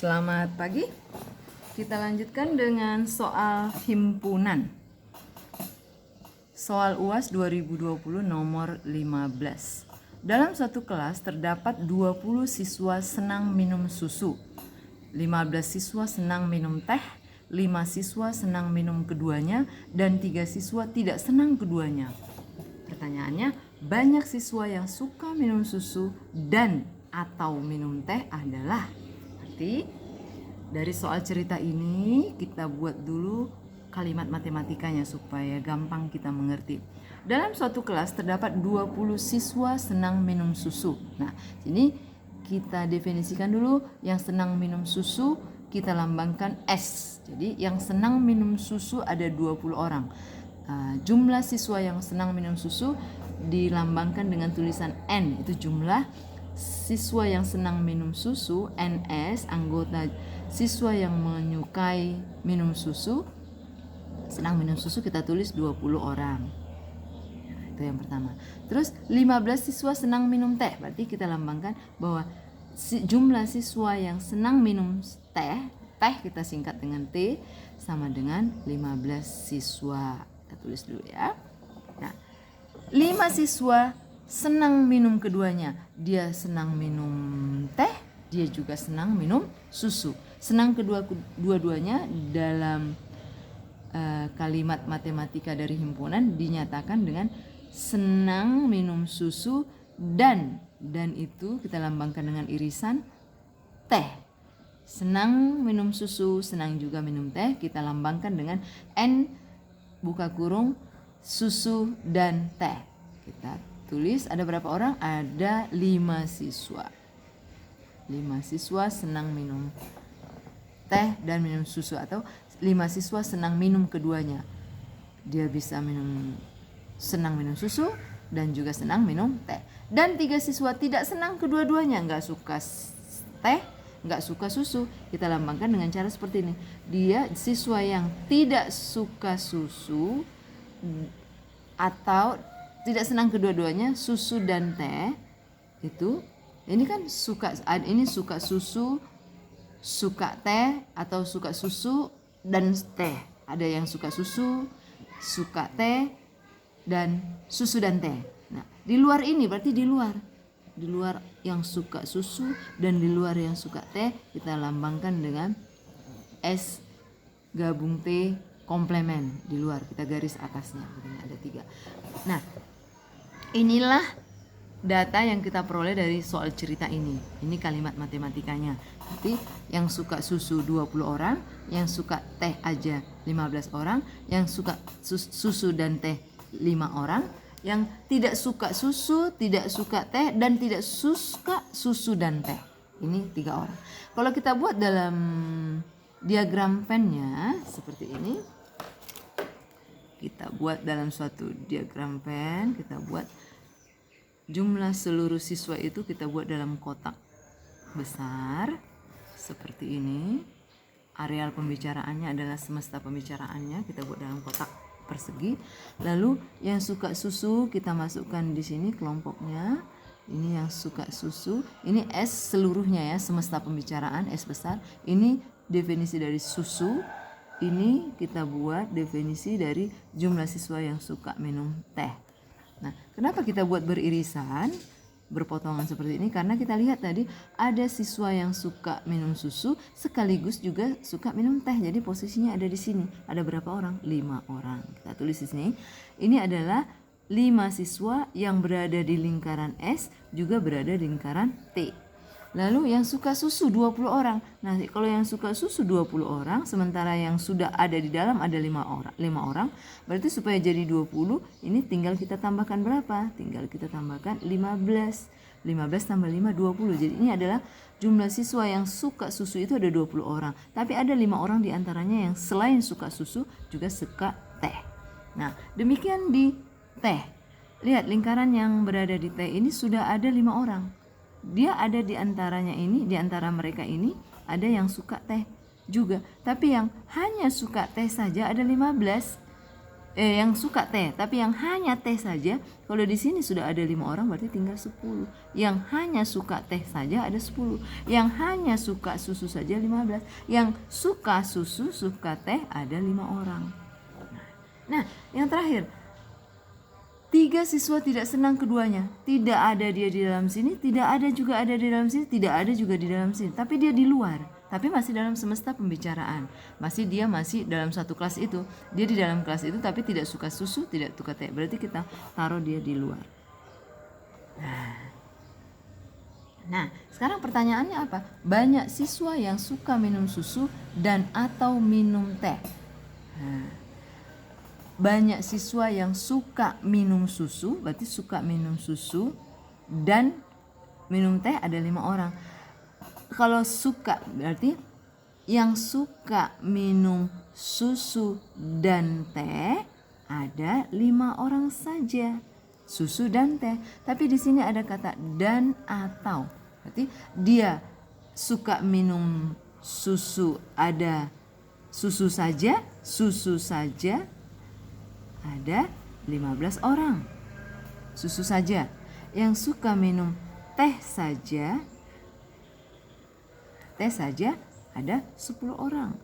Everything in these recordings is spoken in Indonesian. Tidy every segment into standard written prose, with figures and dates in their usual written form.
Selamat pagi. Kita lanjutkan dengan soal himpunan. Soal UAS 2020 nomor 15. Dalam satu kelas terdapat 20 siswa senang minum susu, 15 siswa senang minum teh, 5 siswa senang minum keduanya, dan 3 siswa tidak senang keduanya. Pertanyaannya, banyak siswa yang suka minum susu dan atau minum teh adalah. Berarti dari soal cerita ini kita buat dulu kalimat matematikanya supaya gampang kita mengerti. Dalam suatu kelas terdapat 20 siswa senang minum susu. Nah, sini kita definisikan dulu yang senang minum susu kita lambangkan S. Jadi yang senang minum susu ada 20 orang. Jumlah siswa yang senang minum susu dilambangkan dengan tulisan N, itu jumlah siswa yang senang minum susu. NS, anggota siswa yang menyukai minum susu, senang minum susu, kita tulis 20 orang. Itu yang pertama. Terus 15 siswa senang minum teh, berarti kita lambangkan bahwa jumlah siswa yang senang minum teh kita singkat dengan T, sama dengan 15 siswa. Kita tulis dulu ya. Nah, 5 siswa senang minum keduanya. Dia senang minum teh, dia juga senang minum susu. Senang kedua-duanya dalam kalimat matematika dari himpunan dinyatakan dengan senang minum susu dan itu kita lambangkan dengan irisan teh. Senang minum susu, senang juga minum teh, kita lambangkan dengan N buka kurung susu dan teh. Kita tulis ada berapa orang? Ada 5 siswa. 5 siswa senang minum teh dan minum susu, atau 5 siswa senang minum keduanya. Dia bisa senang minum susu dan juga senang minum teh. Dan 3 siswa tidak senang kedua-duanya, nggak suka teh, nggak suka susu. Kita lambangkan dengan cara seperti ini. Dia siswa yang tidak suka susu atau tidak senang kedua-duanya, susu dan teh. Ini kan suka susu, suka teh, atau suka susu dan teh. Ada yang suka susu, suka teh, dan susu dan teh. Nah, di luar ini berarti di luar yang suka susu dan di luar yang suka teh, kita lambangkan dengan S gabung T komplement. Di luar kita garis atasnya, ada 3. Nah, inilah data yang kita peroleh dari soal cerita ini. Ini kalimat matematikanya. Jadi yang suka susu 20 orang, yang suka teh aja 15 orang, yang suka susu dan teh 5 orang, yang tidak suka susu, tidak suka teh, dan tidak suka susu dan teh. Ini 3 orang. Kalau kita buat dalam diagram Venn-nya seperti ini. Kita buat dalam suatu diagram Venn, kita buat jumlah seluruh siswa itu kita buat dalam kotak besar seperti ini. Areal pembicaraannya adalah semesta pembicaraannya, kita buat dalam kotak persegi. Lalu yang suka susu kita masukkan di sini kelompoknya. Ini yang suka susu, ini S seluruhnya ya, semesta pembicaraan S besar. Ini definisi dari susu. Ini kita buat definisi dari jumlah siswa yang suka minum teh. Nah, kenapa kita buat beririsan, berpotongan seperti ini? Karena kita lihat tadi ada siswa yang suka minum susu sekaligus juga suka minum teh. Jadi posisinya ada di sini. Ada berapa orang? 5 orang. Kita tulis di sini. Ini adalah 5 siswa yang berada di lingkaran S, juga berada di lingkaran T. Lalu yang suka susu 20 orang. Nah, kalau yang suka susu 20 orang, sementara yang sudah ada di dalam ada 5 orang. Berarti supaya jadi 20, ini tinggal kita tambahkan berapa? Tinggal kita tambahkan 15. 15 tambah 5, 20. Jadi ini adalah jumlah siswa yang suka susu itu ada 20 orang. Tapi ada 5 orang diantaranya yang selain suka susu juga suka teh. Nah, demikian di teh. Lihat lingkaran yang berada di teh ini sudah ada 5 orang. Dia ada di antaranya ini, di antara mereka ini ada yang suka teh juga. Tapi yang hanya suka teh saja ada 15. yang suka teh, tapi yang hanya teh saja. Kalau di sini sudah ada 5 orang berarti tinggal 10. Yang hanya suka teh saja ada 10. Yang hanya suka susu saja 15. Yang suka susu, suka teh ada 5 orang. Nah, yang terakhir, 3 siswa tidak senang keduanya. Tidak ada dia di dalam sini, tidak ada juga ada di dalam sini, tidak ada juga di dalam sini. Tapi dia di luar, tapi masih dalam semesta pembicaraan. Masih dalam satu kelas itu. Dia di dalam kelas itu tapi tidak suka susu, tidak suka teh. Berarti kita taruh dia di luar. Nah, sekarang pertanyaannya apa? Banyak siswa yang suka minum susu dan atau minum teh. Banyak siswa yang suka minum susu, berarti suka minum susu dan minum teh ada 5 orang. Kalau suka berarti yang suka minum susu dan teh ada 5 orang saja. Susu dan teh. Tapi di sini ada kata dan atau. Berarti dia suka minum susu, ada susu saja ada 15 orang. Susu saja. Yang suka minum teh saja ada 10 orang.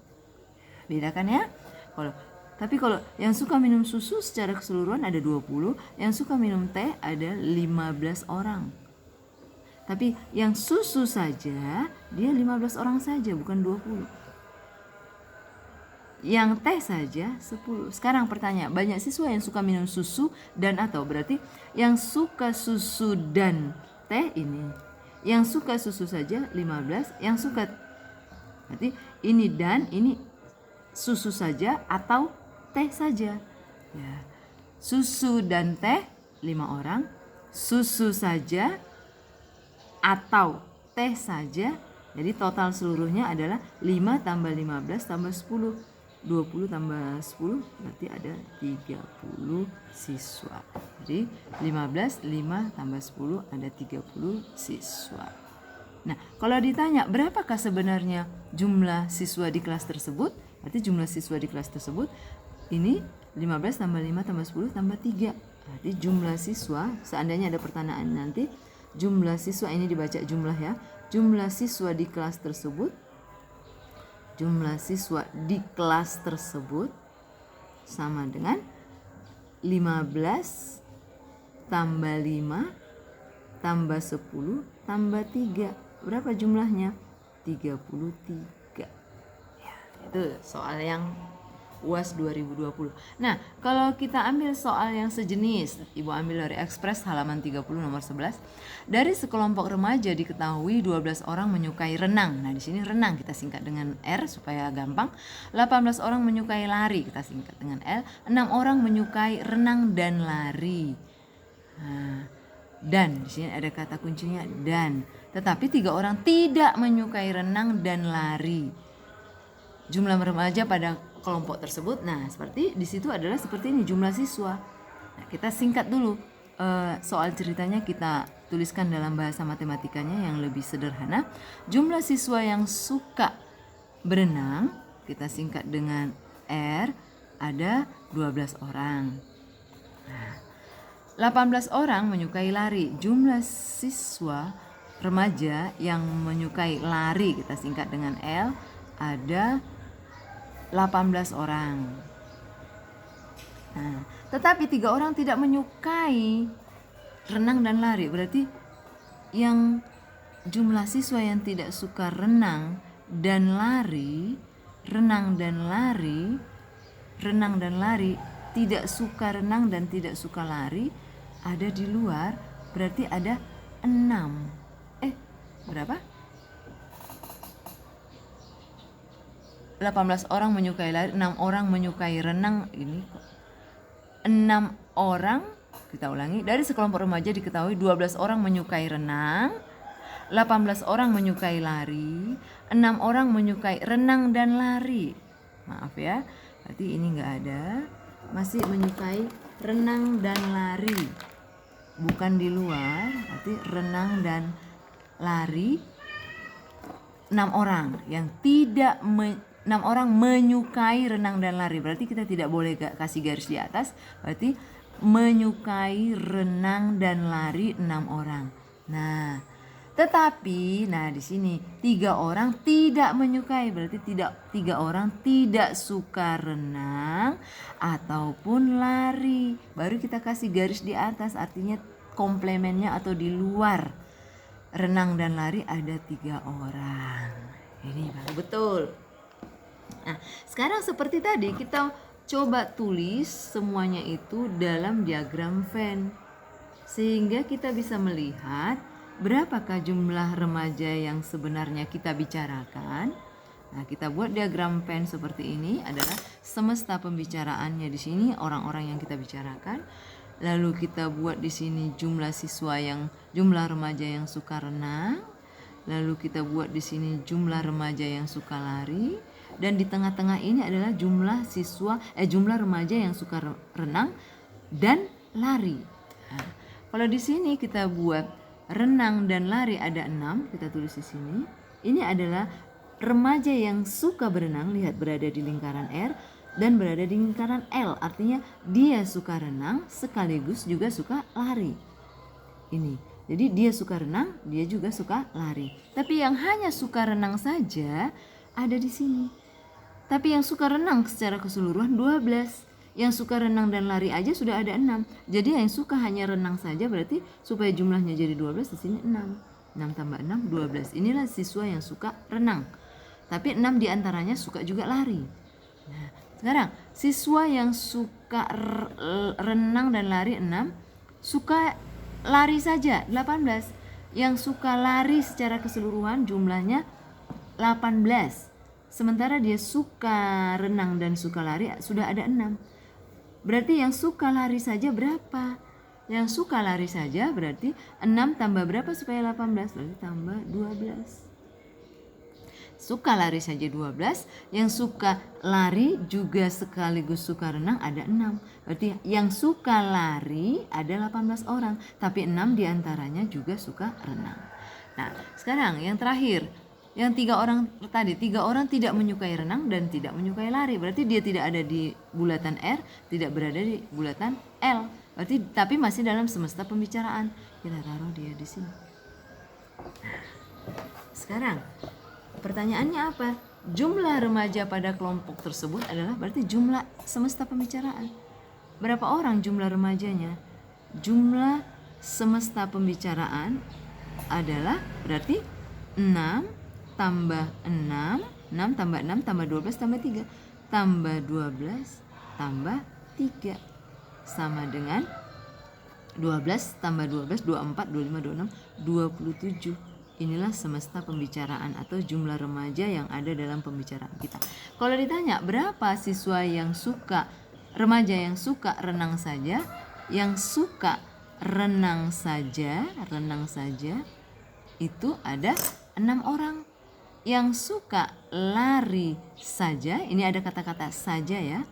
Bedakan ya. Tapi kalau yang suka minum susu secara keseluruhan ada 20, yang suka minum teh ada 15 orang. Tapi yang susu saja dia 15 orang saja, bukan 20. Yang teh saja 10. Sekarang pertanyaan, banyak siswa yang suka minum susu dan atau, berarti yang suka susu dan teh ini. Yang suka susu saja 15, yang suka, berarti ini dan ini susu saja atau teh saja. Ya. Susu dan teh 5 orang, susu saja atau teh saja. Jadi total seluruhnya adalah 5 tambah 15 tambah 10. 20 tambah 10 berarti ada 30 siswa. Jadi 5 tambah 10 ada 30 siswa. Nah, kalau ditanya berapakah sebenarnya jumlah siswa di kelas tersebut? Berarti jumlah siswa di kelas tersebut ini 15 tambah 5 tambah 10 tambah 3. Berarti jumlah siswa, seandainya ada pertanyaan nanti, jumlah siswa ini dibaca jumlah ya. Jumlah siswa di kelas tersebut, jumlah siswa di kelas tersebut sama dengan 15 tambah 5 tambah 10 tambah 3. Berapa jumlahnya? 33. Ya, itu soal yang UAS 2020. Nah, kalau kita ambil soal yang sejenis, Ibu ambil dari Ekspres halaman 30 nomor 11. Dari sekelompok remaja diketahui 12 orang menyukai renang. Nah, di sini renang kita singkat dengan R supaya gampang. 18 orang menyukai lari, kita singkat dengan L. 6 orang menyukai renang dan lari. Nah, dan di sini ada kata kuncinya dan. Tetapi 3 orang tidak menyukai renang dan lari. Jumlah remaja pada kelompok tersebut, nah seperti di situ adalah seperti ini jumlah siswa. Nah, kita singkat dulu soal ceritanya, kita tuliskan dalam bahasa matematikanya yang lebih sederhana. Jumlah siswa yang suka berenang kita singkat dengan R ada 12 orang. Nah, 18 orang menyukai lari. Jumlah siswa remaja yang menyukai lari kita singkat dengan L ada 18 orang. Nah, tetapi 3 orang tidak menyukai renang dan lari. Berarti yang jumlah siswa yang tidak suka renang dan lari, tidak suka renang dan tidak suka lari ada di luar. Berarti ada 6. Berapa? 18 orang menyukai lari, 6 orang menyukai renang. Ini 6 orang, kita ulangi, dari sekelompok remaja diketahui 12 orang menyukai renang, 18 orang menyukai lari, 6 orang menyukai renang dan lari. Maaf ya, berarti ini enggak ada. Masih menyukai renang dan lari, bukan di luar. Berarti renang dan lari 6 orang. Yang tidak 6 orang menyukai renang dan lari. Berarti kita tidak boleh kasih garis di atas. Berarti menyukai renang dan lari 6 orang. Nah, tetapi di sini 3 orang tidak menyukai. Berarti 3 orang tidak suka renang ataupun lari. Baru kita kasih garis di atas, artinya komplemennya atau di luar renang dan lari ada 3 orang. Ini baru betul. Nah, sekarang seperti tadi kita coba tulis semuanya itu dalam diagram Venn, sehingga kita bisa melihat berapakah jumlah remaja yang sebenarnya kita bicarakan. Nah, kita buat diagram Venn seperti ini adalah semesta pembicaraannya di sini orang-orang yang kita bicarakan. Lalu kita buat di sini jumlah remaja yang suka renang. Lalu kita buat di sini jumlah remaja yang suka lari. Dan di tengah-tengah ini adalah jumlah remaja yang suka renang dan lari. Nah, kalau di sini kita buat renang dan lari ada 6, kita tulis di sini. Ini adalah remaja yang suka berenang, lihat berada di lingkaran R dan berada di lingkaran L. Artinya dia suka renang sekaligus juga suka lari. Ini. Jadi dia suka renang, dia juga suka lari. Tapi yang hanya suka renang saja ada di sini. Tapi yang suka renang secara keseluruhan 12. Yang suka renang dan lari aja sudah ada 6. Jadi yang suka hanya renang saja berarti supaya jumlahnya jadi 12 di sini 6. 6 tambah 6 12. Inilah siswa yang suka renang. Tapi 6 diantaranya suka juga lari. Nah, sekarang siswa yang suka renang dan lari 6, suka lari saja 18. Yang suka lari secara keseluruhan jumlahnya 18. Sementara dia suka renang dan suka lari sudah ada 6. Berarti yang suka lari saja berapa? Yang suka lari saja berarti 6 tambah berapa supaya 18? Berarti tambah 12. Suka lari saja 12. Yang suka lari juga sekaligus suka renang ada 6. Berarti yang suka lari ada 18 orang. Tapi 6 diantaranya juga suka renang. Nah, sekarang yang terakhir. Yang 3 orang tadi, 3 orang tidak menyukai renang dan tidak menyukai lari. Berarti dia tidak ada di bulatan R, tidak berada di bulatan L. Berarti tapi masih dalam semesta pembicaraan. Kita taruh dia di sini. Sekarang pertanyaannya apa? Jumlah remaja pada kelompok tersebut adalah berarti jumlah semesta pembicaraan. Berapa orang jumlah remajanya? Jumlah semesta pembicaraan adalah berarti 6 tambah 6, 6 tambah 6 tambah 12 tambah 3, tambah 12 tambah 3 sama dengan 12 tambah 12, 24, 25, 26, 27. Inilah semesta pembicaraan atau jumlah remaja yang ada dalam pembicaraan kita. Kalau ditanya berapa siswa yang suka, remaja yang suka renang saja, yang suka renang saja itu ada 6 orang. Yang suka lari saja, ini ada kata-kata saja ya,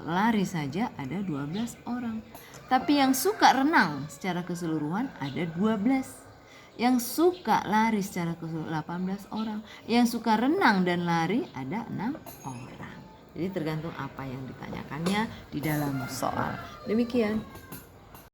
lari saja ada 12 orang. Tapi yang suka renang secara keseluruhan ada 12. Yang suka lari secara keseluruhan 18 orang. Yang suka renang dan lari ada 6 orang. Jadi tergantung apa yang ditanyakannya di dalam soal. Demikian.